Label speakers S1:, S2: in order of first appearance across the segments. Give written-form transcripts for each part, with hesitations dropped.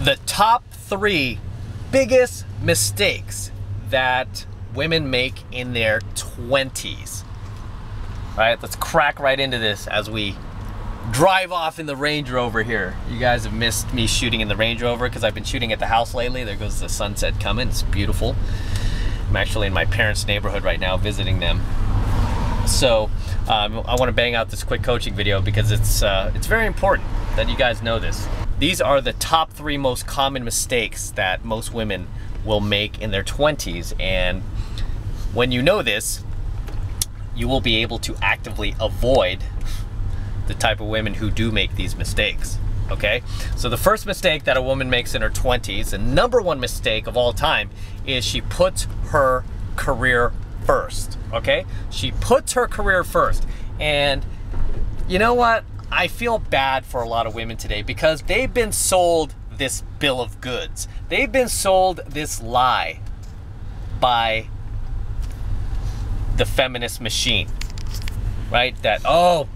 S1: The top 3 biggest mistakes that women make in their 20s. All right, let's crack right into this as we drive off in the Range Rover here. You guys have missed me shooting in the Range Rover because I've been shooting at the house lately. There goes the sunset coming, it's beautiful. I'm actually in my parents' neighborhood right now visiting them. So I want to bang out this quick coaching video because it's very important that you guys know this. These are the top 3 most common mistakes that most women will make in their 20s, and when you know this, you will be able to actively avoid the type of women who do make these mistakes, okay? So the first mistake that a woman makes in her 20s, the #1 mistake of all time, is she puts her career first, okay? She puts her career first. And you know what? I feel bad for a lot of women today because they've been sold this bill of goods. They've been sold this lie by the feminist machine, right? That, oh,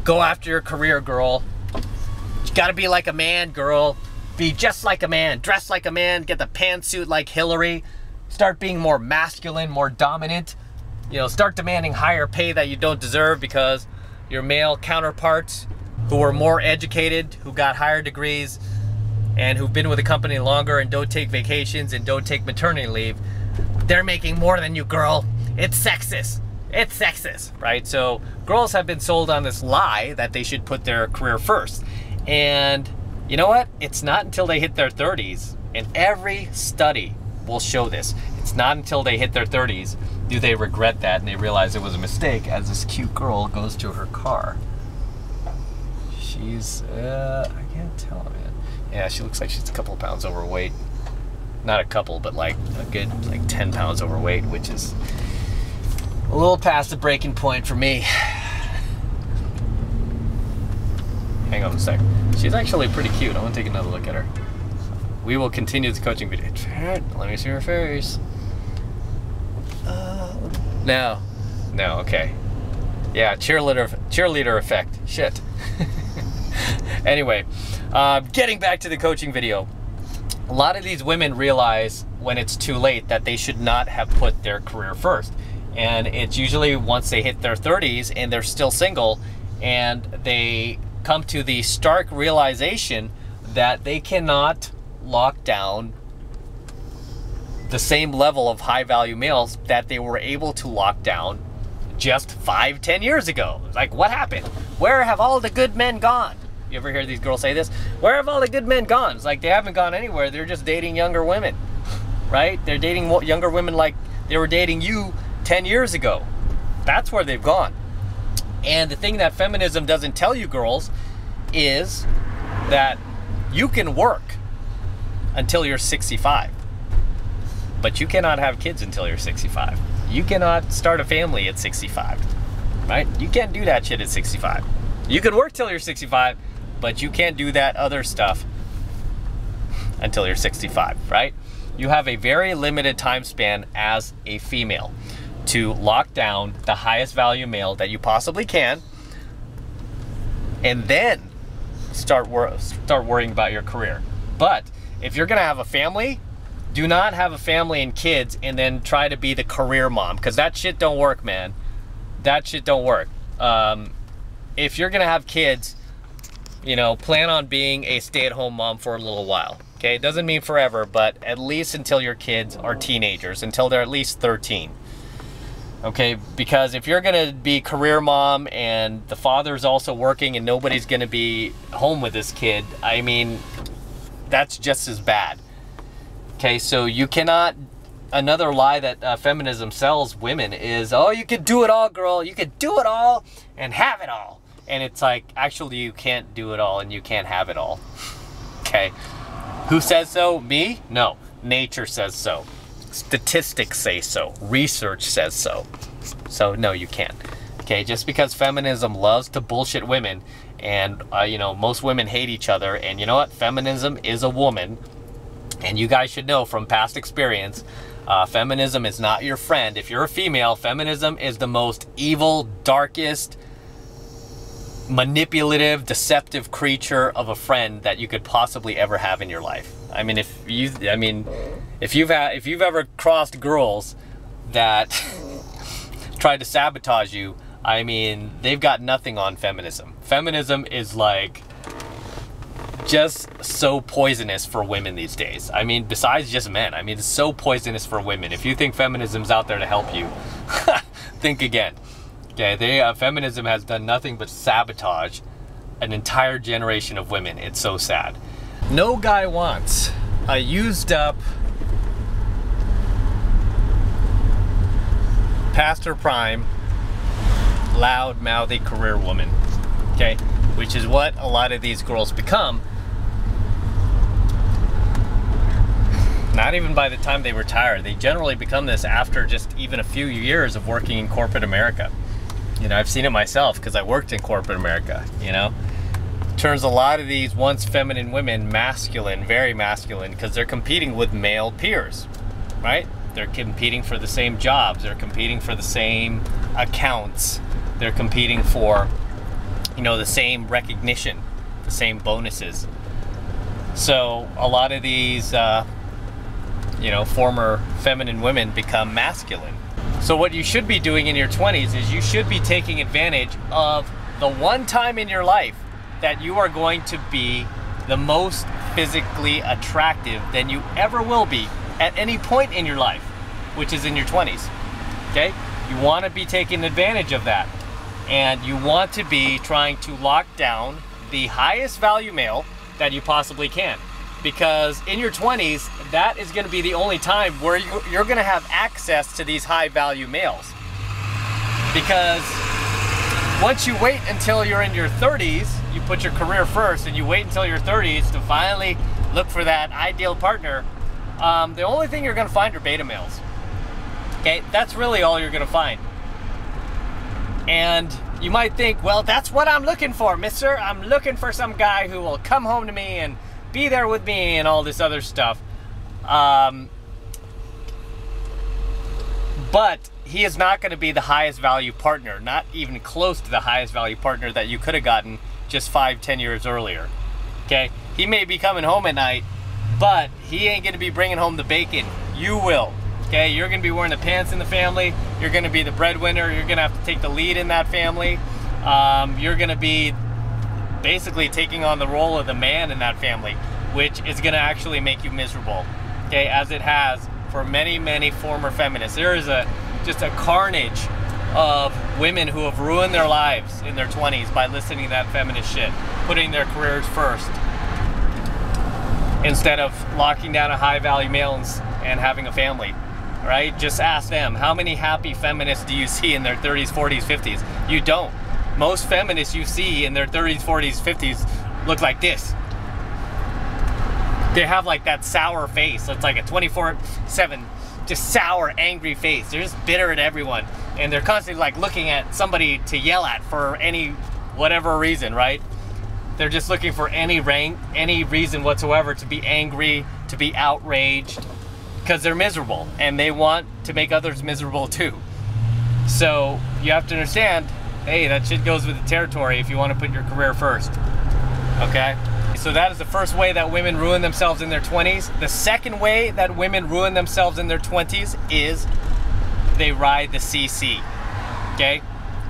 S1: go after your career, girl. You gotta be like a man, girl. Be just like a man, dress like a man, get the pantsuit like Hillary. Start being more masculine, more dominant. You know, start demanding higher pay that you don't deserve because your male counterparts who are more educated, who got higher degrees, and who've been with the company longer and don't take vacations and don't take maternity leave, they're making more than you, girl. It's sexist. It's sexist, right? So girls have been sold on this lie that they should put their career first. And you know what? It's not until they hit their 30s, and every study will show this. It's not until they hit their 30s do they regret that and they realize it was a mistake as this cute girl goes to her car. She's, I can't tell, man. Yeah, she looks like she's a couple of pounds overweight. Not a couple, but like a good, like 10 pounds overweight, which is a little past the breaking point for me. Hang on a sec. She's actually pretty cute. I want to take another look at her. We will continue this coaching video. Let me see her face. No, okay. Yeah, cheerleader effect. Shit. Anyway, getting back to the coaching video. A lot of these women realize when it's too late that they should not have put their career first. And it's usually once they hit their 30s and they're still single and they come to the stark realization that they cannot lock down the same level of high value males that they were able to lock down just 5-10 years ago. Like, what happened? Where have all the good men gone? You ever hear these girls say this? Where have all the good men gone? It's like they haven't gone anywhere. They're just dating younger women, right? They're dating younger women like they were dating you 10 years ago. That's where they've gone. And the thing that feminism doesn't tell you girls is that you can work until you're 65. But you cannot have kids until you're 65. You cannot start a family at 65, right? You can't do that shit at 65. You can work till you're 65, but you can't do that other stuff until you're 65, right? You have a very limited time span as a female to lock down the highest value male that you possibly can, and then start worrying about your career. But if you're gonna have a family, do not have a family and kids and then try to be the career mom, because that shit don't work, man. That shit don't work. If you're gonna have kids, you know, plan on being a stay-at-home mom for a little while, okay? It doesn't mean forever, but at least until your kids are teenagers, until they're at least 13. Okay, because if you're gonna be career mom and the father's also working and nobody's gonna be home with this kid, I mean, that's just as bad. Okay, so you cannot, another lie that feminism sells women is, oh, you could do it all, girl. You could do it all and have it all. And it's like, actually, you can't do it all and you can't have it all. Okay, who says so? Me? No, nature says so. Statistics say so. Research says so. So no, you can't. Okay, just because feminism loves to bullshit women and, you know, most women hate each other, and you know what? Feminism is a woman. And you guys should know from past experience, feminism is not your friend. If you're a female, feminism is the most evil, darkest, manipulative, deceptive creature of a friend that you could possibly ever have in your life. I mean, if you've ever crossed girls that tried to sabotage you, I mean, they've got nothing on feminism. Feminism is like just so poisonous for women these days. I mean, besides just men, I mean, it's so poisonous for women. If you think feminism's out there to help you, think again. Okay, feminism has done nothing but sabotage an entire generation of women. It's so sad. No guy wants a used up, past her prime, loud, mouthy career woman. Okay, which is what a lot of these girls become. Not even by the time they retire. They generally become this after just even a few years of working in corporate America. You know, I've seen it myself because I worked in corporate America, you know. Turns a lot of these once feminine women masculine, very masculine, because they're competing with male peers, right? They're competing for the same jobs. They're competing for the same accounts. They're competing for, you know, the same recognition, the same bonuses. So a lot of these, you know, former feminine women become masculine. So what you should be doing in your 20s is you should be taking advantage of the one time in your life that you are going to be the most physically attractive than you ever will be at any point in your life, which is in your 20s. Okay? You want to be taking advantage of that. And you want to be trying to lock down the highest value male that you possibly can. Because in your 20s, that is going to be the only time where you're going to have access to these high value males. Because once you wait until you're in your 30s, you put your career first and you wait until your 30s to finally look for that ideal partner, the only thing you're going to find are beta males. Okay, that's really all you're going to find. And you might think, well, that's what I'm looking for, mister. I'm looking for some guy who will come home to me and be there with me and all this other stuff. But he is not going to be the highest value partner, not even close to the highest value partner that you could have gotten just 5-10 years earlier. Okay, he may be coming home at night, but he ain't going to be bringing home the bacon. You will. Okay, you're going to be wearing the pants in the family. You're going to be the breadwinner. You're going to have to take the lead in that family. You're going to be basically taking on the role of the man in that family, which is going to actually make you miserable. Okay, as it has for many, many former feminists. There is just a carnage of women who have ruined their lives in their 20s by listening to that feminist shit, putting their careers first, instead of locking down a high value male and having a family. Right? Just ask them, how many happy feminists do you see in their 30s, 40s, 50s? You don't. Most feminists you see in their 30s, 40s, 50s look like this. They have like that sour face. It's like a 24/7 just sour, angry face. They're just bitter at everyone. And they're constantly like looking at somebody to yell at for any whatever reason, right? They're just looking for any reason whatsoever to be angry, to be outraged, because they're miserable and they want to make others miserable too. So you have to understand, hey, that shit goes with the territory if you want to put your career first. Okay? So that is the first way that women ruin themselves in their 20s. The second way that women ruin themselves in their 20s is they ride the CC. Okay?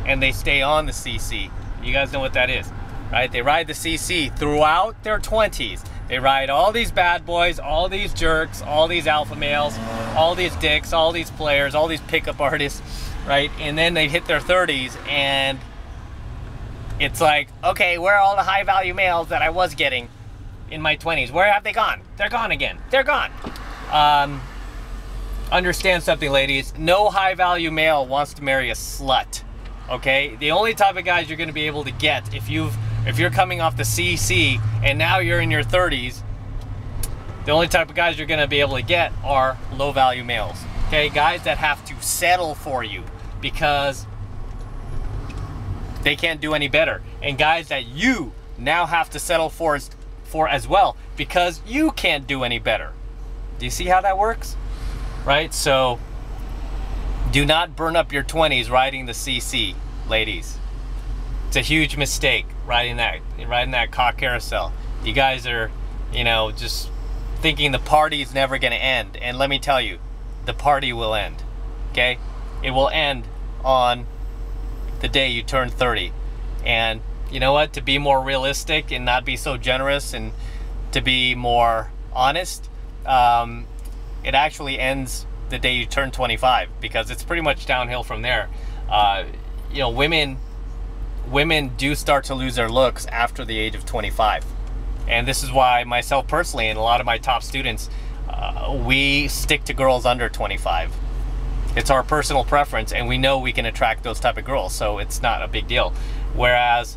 S1: And they stay on the CC. You guys know what that is, right? They ride the CC throughout their 20s. They ride all these bad boys, all these jerks, all these alpha males, all these dicks, all these players, all these pickup artists, right? And then they hit their 30s and it's like, okay, where are all the high value males that I was getting in my 20s? Where have they gone? They're gone again. They're gone. Understand something, ladies. No high value male wants to marry a slut. Okay? The only type of guys you're going to be able to get if you're coming off the CC and now you're in your 30s, the only type of guys you're going to be able to get are low value males. Okay? Guys that have to settle for you because they can't do any better. And guys that you now have to settle for as well because you can't do any better. Do you see how that works? Right? So do not burn up your 20s riding the CC, ladies. It's a huge mistake riding that cock carousel. You guys are, you know, just thinking the party is never going to end. And let me tell you, the party will end. Okay? It will end on the day you turn 30. And you know what? To be more realistic and not be so generous and to be more honest, it actually ends the day you turn 25, because it's pretty much downhill from there. You know, women do start to lose their looks after the age of 25. And this is why myself personally and a lot of my top students, we stick to girls under 25. It's our personal preference, and we know we can attract those type of girls, so it's not a big deal. Whereas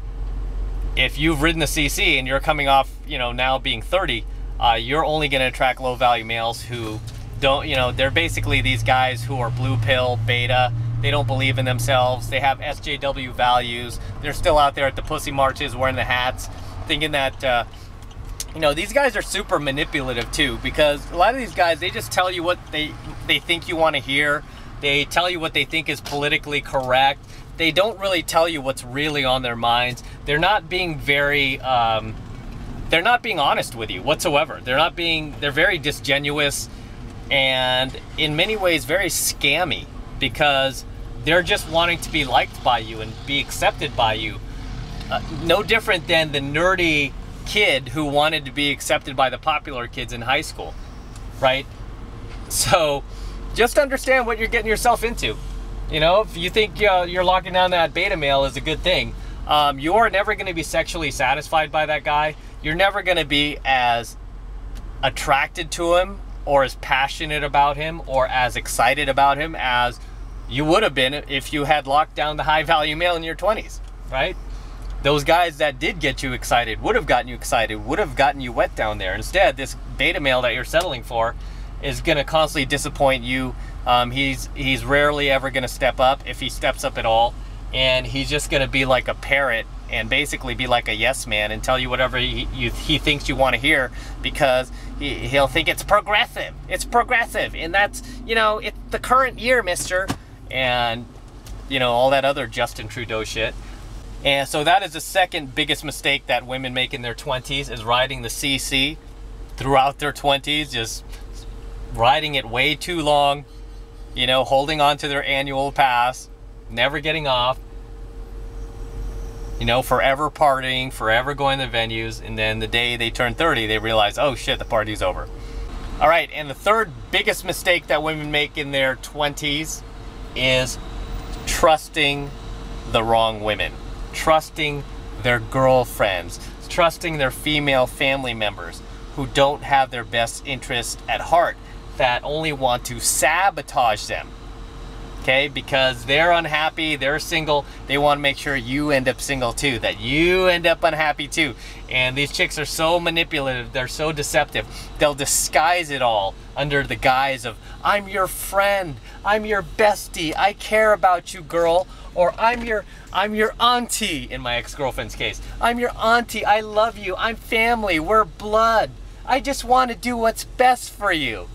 S1: if you've ridden the CC and you're coming off, you know, now being 30, you're only going to attract low value males who don't, you know, they're basically these guys who are blue pill, beta. They don't believe in themselves. They have SJW values. They're still out there at the pussy marches wearing the hats, thinking that, you know, these guys are super manipulative too, because a lot of these guys, they just tell you what they think you want to hear. They tell you what they think is politically correct. They don't really tell you what's really on their minds. They're not being very, they're not being honest with you whatsoever. They're very disingenuous and in many ways very scammy, because they're just wanting to be liked by you and be accepted by you. No different than the nerdy kid who wanted to be accepted by the popular kids in high school, right? So just understand what you're getting yourself into. You know, if you think you're locking down that beta male is a good thing, you're never going to be sexually satisfied by that guy. You're never going to be as attracted to him or as passionate about him or as excited about him as you would have been if you had locked down the high value male in your 20s, right? Those guys that did get you excited, would have gotten you excited, would have gotten you wet down there. Instead, this beta male that you're settling for is going to constantly disappoint you. He's rarely ever going to step up, if he steps up at all, and he's just going to be like a parrot and basically be like a yes man and tell you whatever he thinks you want to hear, because he'll think it's progressive, and that's, you know, it's the current year, mister, and, you know, all that other Justin Trudeau shit. And so that is the second biggest mistake that women make in their 20s, is riding the CC throughout their 20s, just riding it way too long, you know, holding on to their annual pass, never getting off, you know, forever partying, forever going to venues, and then the day they turn 30, they realize, oh shit, the party's over. All right, and the third biggest mistake that women make in their 20s is trusting the wrong women. Trusting their girlfriends, trusting their female family members who don't have their best interest at heart, that only want to sabotage them, okay? Because they're unhappy, they're single, they want to make sure you end up single too, that you end up unhappy too. And these chicks are so manipulative, they're so deceptive. They'll disguise it all under the guise of, I'm your friend, I'm your bestie, I care about you, girl. Or I'm your auntie, in my ex-girlfriend's case. I'm your auntie, I love you, I'm family, we're blood. I just want to do what's best for you.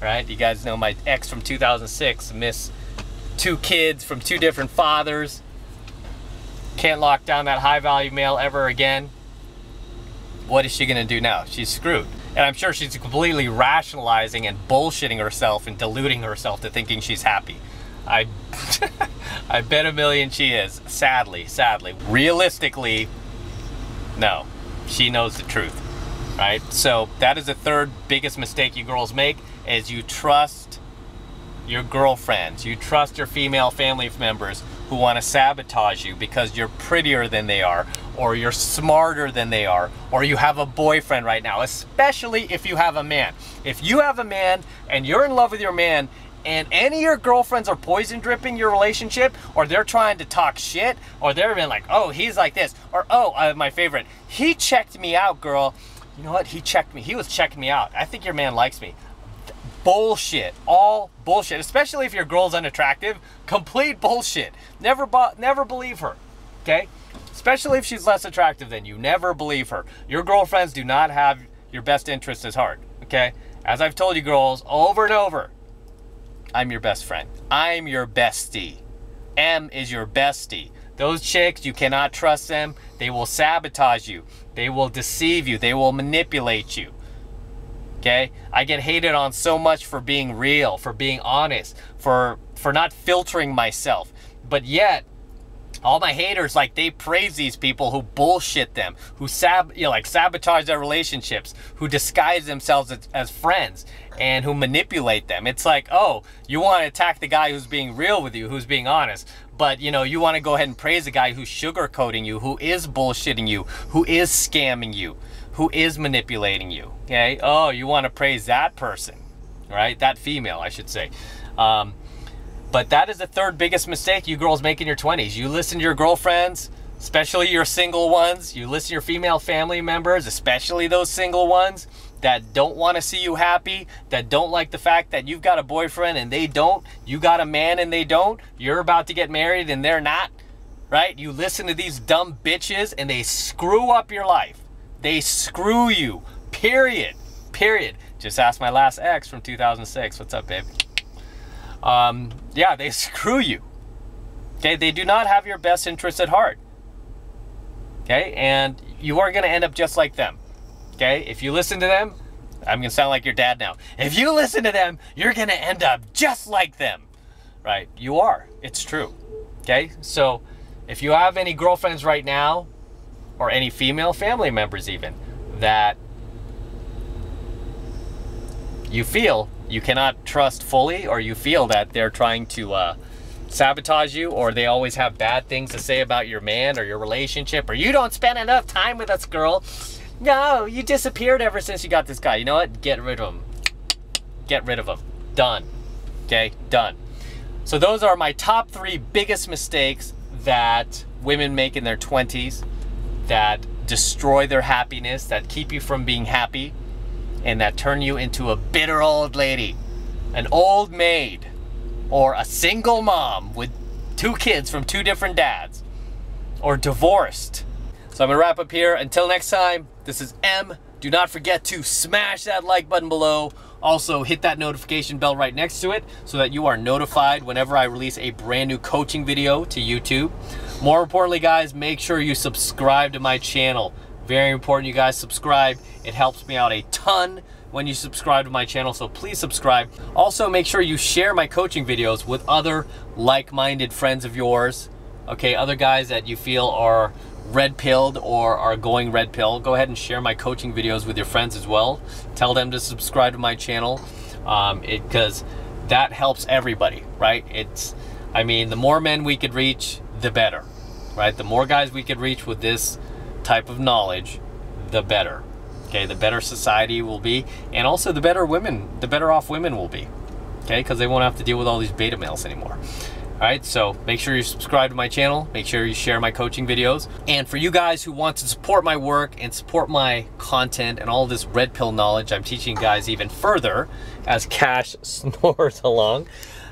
S1: Right? You guys know my ex from 2006, miss 2 kids from 2 different fathers. Can't lock down that high value male ever again. What is she gonna do now? She's screwed. And I'm sure she's completely rationalizing and bullshitting herself and deluding herself to thinking she's happy. I bet a million she is, sadly. Realistically, no, she knows the truth, right? So that is the third biggest mistake you girls make, is you trust your girlfriends, you trust your female family members who want to sabotage you because you're prettier than they are, or you're smarter than they are, or you have a boyfriend right now, especially if you have a man. If you have a man and you're in love with your man, and any of your girlfriends are poison dripping your relationship, or they're trying to talk shit, or they're being like, oh, he's like this, or oh, my favorite, he checked me out, girl. You know what? He checked me. He was checking me out. I think your man likes me. Bullshit. All bullshit. Especially if your girl's unattractive. Complete bullshit. Never believe her. Okay? Especially if she's less attractive than you. Never believe her. Your girlfriends do not have your best interests at heart. Okay? As I've told you girls over and over, I'm your best friend. I'm your bestie. M is your bestie. Those chicks, you cannot trust them. They will sabotage you. They will deceive you. They will manipulate you. Okay? I get hated on so much for being real, for being honest, for not filtering myself. But yet, all my haters, like, they praise these people who bullshit them, who sabotage their relationships, who disguise themselves as friends, and who manipulate them. It's like, oh, you want to attack the guy who's being real with you, who's being honest, but you know, you want to go ahead and praise the guy who's sugarcoating you, who is bullshitting you, who is scamming you, who is manipulating you. Okay? Oh, you want to praise that person, right? That female, I should say. But that is the third biggest mistake you girls make in your 20s. You listen to your girlfriends, especially your single ones. You listen to your female family members, especially those single ones that don't want to see you happy, that don't like the fact that you've got a boyfriend and they don't, you got a man and they don't, you're about to get married and they're not, right? You listen to these dumb bitches and they screw up your life. They screw you, period. Just ask my last ex from 2006. What's up, babe? Yeah, they screw you. Okay, they do not have your best interests at heart. Okay, and you are going to end up just like them. Okay, if you listen to them, I'm going to sound like your dad now. If you listen to them, you're going to end up just like them. Right, you are. It's true. Okay, so if you have any girlfriends right now, or any female family members even, that you feel you cannot trust fully, or you feel that they're trying to sabotage you, or they always have bad things to say about your man or your relationship, or you don't spend enough time with us, girl. No, you disappeared ever since you got this guy. You know what? Get rid of him. Get rid of him. Done. Okay? Done. So those are my top 3 biggest mistakes that women make in their 20s that destroy their happiness, that keep you from being happy, and that turn you into a bitter old lady, an old maid, or a single mom with 2 kids from 2 different dads, or divorced. So I'm gonna wrap up here. Until next time, this is M. Do not forget to smash that like button below. Also, hit that notification bell right next to it so that you are notified whenever I release a brand new coaching video to YouTube. More importantly, guys, make sure you subscribe to my channel. Very important you guys subscribe. It helps me out a ton when you subscribe to my channel, so please subscribe. Also, make sure you share my coaching videos with other like-minded friends of yours. Okay, other guys that you feel are red-pilled or are going red pill. Go ahead and share my coaching videos with your friends as well. Tell them to subscribe to my channel, because that helps everybody, right? I mean, the more men we could reach, the better, right? The more guys we could reach with this type of knowledge, the better. Okay, the better society will be, and also the better off women will be. Okay, because they won't have to deal with all these beta males anymore. All right, so make sure you subscribe to my channel. Make sure you share my coaching videos. And for you guys who want to support my work and support my content and all this red pill knowledge I'm teaching guys even further as Cash snores along,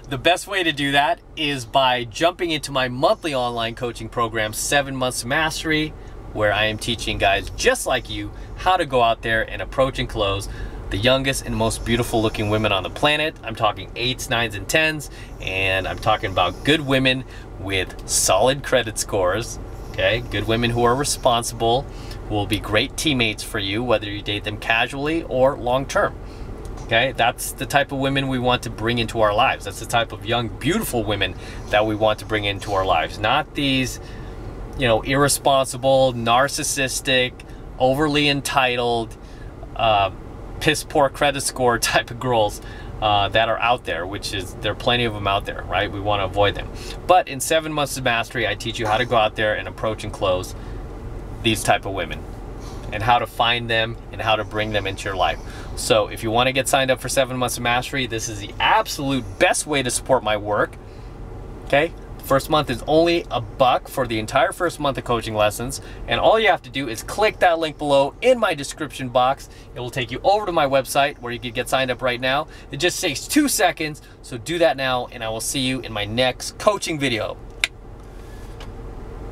S1: the best way to do that is by jumping into my monthly online coaching program, 7 Months to Mastery, where I am teaching guys just like you how to go out there and approach and close the youngest and most beautiful looking women on the planet. I'm talking 8s, 9s, and 10s, and I'm talking about good women with solid credit scores, okay? Good women who are responsible, who will be great teammates for you, whether you date them casually or long-term, okay? That's the type of women we want to bring into our lives. That's the type of young, beautiful women that we want to bring into our lives, not these, you know, irresponsible, narcissistic, overly entitled, piss poor credit score type of girls that are out there, which is, there are plenty of them out there, right? We want to avoid them. But in 7 Months to Mastery, I teach you how to go out there and approach and close these type of women, and how to find them and how to bring them into your life. So if you want to get signed up for 7 Months to Mastery, this is the absolute best way to support my work, okay? First month is only $1 for the entire first month of coaching lessons, and all you have to do is click that link below in my description box. It will take you over to my website where you can get signed up right now. It just takes 2 seconds, so do that now, and I will see you in my next coaching video.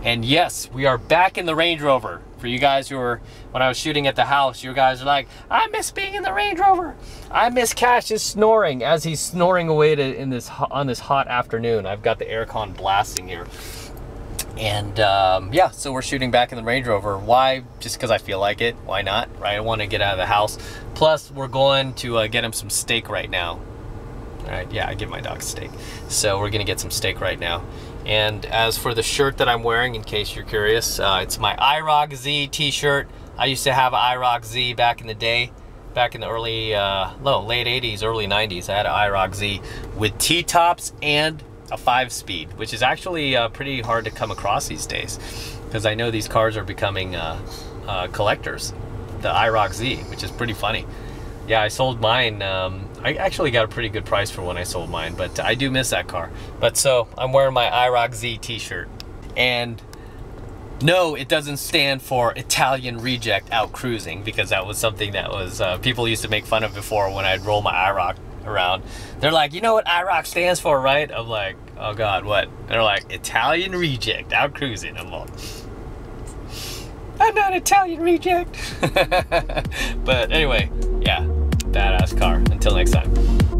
S1: And yes, we are back in the Range Rover. For you guys who were, when I was shooting at the house, you guys are like, I miss being in the Range Rover. I miss Cash's snoring as he's snoring away on this hot afternoon. I've got the aircon blasting here. And yeah, so we're shooting back in the Range Rover. Why? Just because I feel like it. Why not, right? I want to get out of the house. Plus, we're going to get him some steak right now. All right, yeah, I give my dog steak. So we're gonna get some steak right now. And as for the shirt that I'm wearing, in case you're curious, it's my IROC Z t-shirt. I used to have an IROC Z back in the day. Back in the early, late 80s, early 90s, I had an IROC Z with T-tops and a 5-speed, which is actually pretty hard to come across these days, because I know these cars are becoming collectors, the IROC Z, which is pretty funny. Yeah, I sold mine. I actually got a pretty good price for when I sold mine, but I do miss that car. But so I'm wearing my IROC Z t-shirt, and no, it doesn't stand for Italian Reject Out Cruising, because that was something that was people used to make fun of before when I'd roll my IROC around. They're like, you know what IROC stands for, right? I'm like, oh God, what? And they're like, Italian Reject Out Cruising. I'm like, I'm not Italian Reject. But anyway, yeah, badass car. Until next time.